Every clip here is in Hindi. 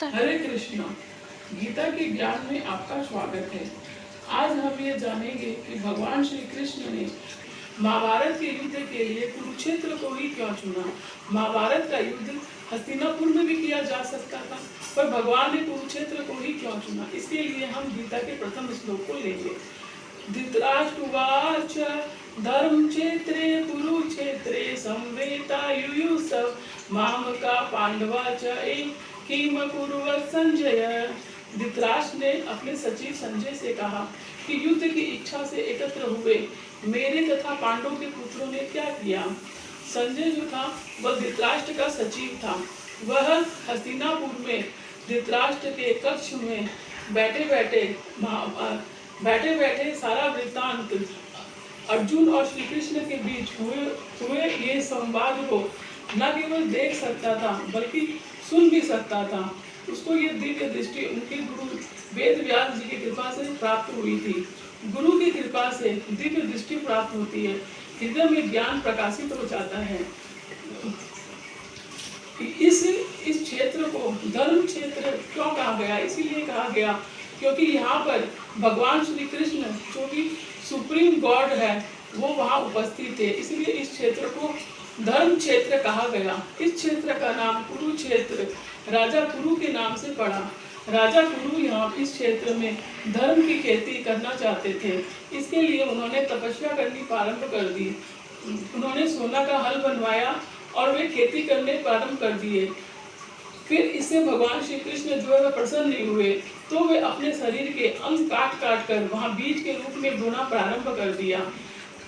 हरे कृष्णा। गीता के ज्ञान में आपका स्वागत है। आज हम ये जानेंगे कि भगवान श्री कृष्ण ने महाभारत के युद्ध के लिए कुरुक्षेत्र को ही क्यों चुना। महाभारत का युद्ध हस्तिनापुर में भी किया जा सकता था, पर भगवान ने कुरुक्षेत्र को ही क्यों चुना। इसके लिए हम गीता के प्रथम श्लोक को लेंगे। धृतराष्ट्रवाच धर्म क्षेत्रे कुरुक्षेत्रे संवेतायुयुत्सव मामका पांडवा च किम कुरुवत् संजय। धृतराष्ट्र ने अपने सचिव संजय से कहा कि युद्ध की इच्छा से एकत्र हुए मेरे तथा पांडवों के पुत्रों ने क्या किया। संजय जो था वह धृतराष्ट्र का सचिव था। वह हस्तिनापुर में धृतराष्ट्र के कक्ष में बैठे बैठे सारा वृत्तांत अर्जुन और श्री कृष्ण के बीच हुए ये संवाद को न केवल देख सकता था बल्कि सुन भी सकता था। उसको ये दिव्य दृष्टि उनके गुरु वेद व्यास जी की कृपा से प्राप्त हुई थी। गुरु की कृपा से दिव्य दृष्टि प्राप्त होती है, हृदय में ज्ञान प्रकाशित हो जाता है। इस क्षेत्र को धर्म क्षेत्र क्यों कहा गया? इसीलिए कहा गया क्योंकि यहाँ पर भगवान श्री कृष्ण जो कि सुप्रीम गॉड है वो वहाँ उपस्थित है, इसलिए इस क्षेत्र को धर्म क्षेत्र कहा गया। इस क्षेत्र का नाम कुरुक्षेत्र राजा कुरु के नाम से पड़ा। राजा कुरु यहाँ इस क्षेत्र में धर्म की खेती करना चाहते थे, इसके लिए उन्होंने तपस्या करनी प्रारंभ कर दी। उन्होंने सोना का हल बनवाया और वे खेती करने प्रारंभ कर दिए। फिर इससे भगवान श्री कृष्ण जो है प्रसन्न नहीं हुए, तो वे अपने शरीर के अंग काट काट कर वहाँ बीज के रूप में बोना प्रारंभ कर दिया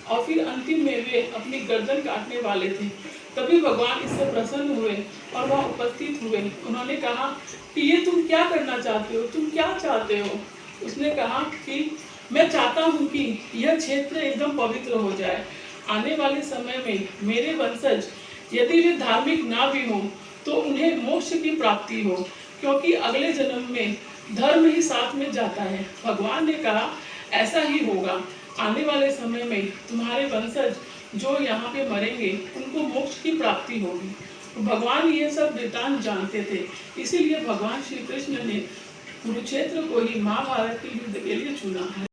और फिर अंतिम में वे अपनी गर्दन काटने वाले थे। तभी भगवान इससे प्रसन्न हुए और वहाँ उपस्थित हुए। उन्होंने कहा कि ये तुम क्या करना चाहते हो, तुम क्या चाहते हो? उसने कहा कि मैं चाहता हूँ कि यह क्षेत्र एकदम पवित्र हो जाए। आने वाले समय में मेरे वंशज यदि वे धार्मिक ना भी हों तो उन्हें मोक्ष की प्राप्ति हो, क्योंकि अगले जन्म में धर्म ही साथ में जाता है। भगवान ने कहा ऐसा ही होगा। आने वाले समय में तुम्हारे वंशज जो यहाँ पे मरेंगे उनको मोक्ष की प्राप्ति होगी। तो भगवान ये सब वृत्तांत जानते थे, इसीलिए भगवान श्री कृष्ण ने कुरुक्षेत्र को ही महाभारत के युद्ध के लिए चुना है।